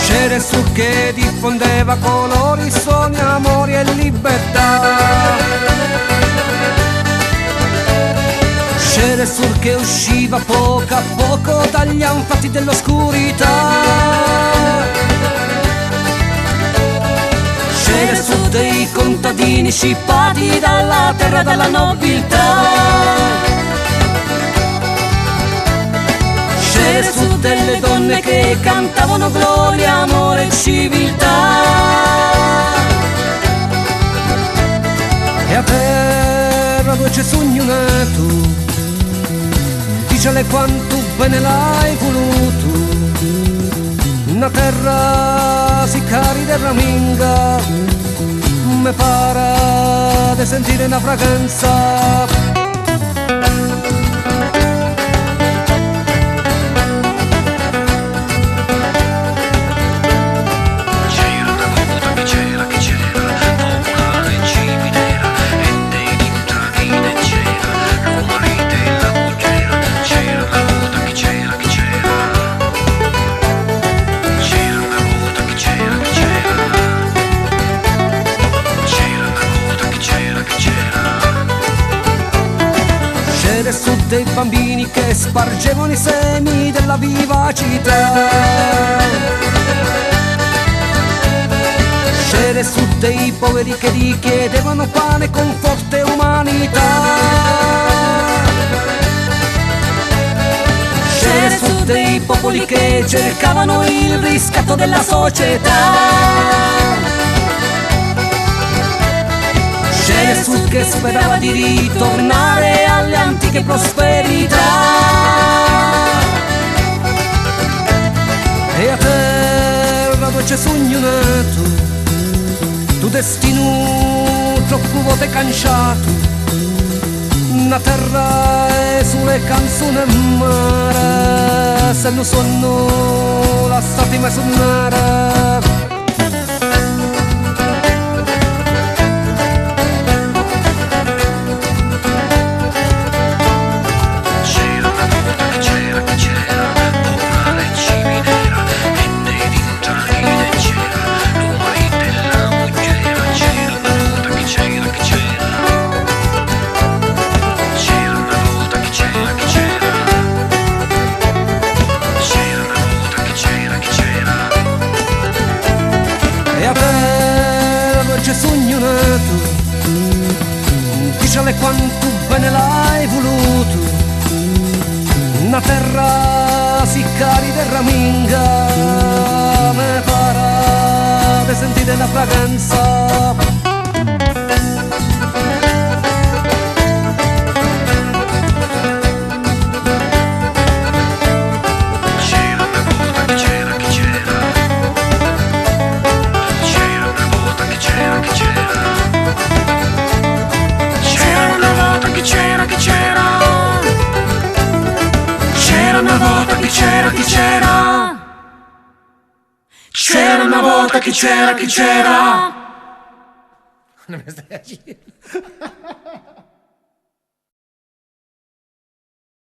C'era su che diffondeva colori, suoni, amori e libertà. C'era sul che usciva poco a poco dagli anfratti dell'oscurità. C'era su dei contadini scippati dalla terra, dalla nobiltà. C'era su delle donne che cantavano gloria, amore e civiltà. E a terra dove c'è sogno nato, dicele quanto bene l'hai voluto. Una terra si carida e raminga, me pare di sentire una fragranza. Su dei bambini che spargevano i semi della vivacità. C'era su dei poveri che gli chiedevano pane con forte umanità. C'era su dei popoli che cercavano il riscatto della società. C'era su che sperava di ritornare alle antiche prosperità. E a terra dove c'è sogno nato, tu destino troppo volte canciato. Una terra e sulle canzoni mare, se non sono lasciati mai suonare. C'è sogno nato, dicele quanto bene l'hai voluto. Una terra si carida e raminga, me pare di sentire la fragranza. C'era una volta chi c'era, chi c'era. Non mi stai a dire.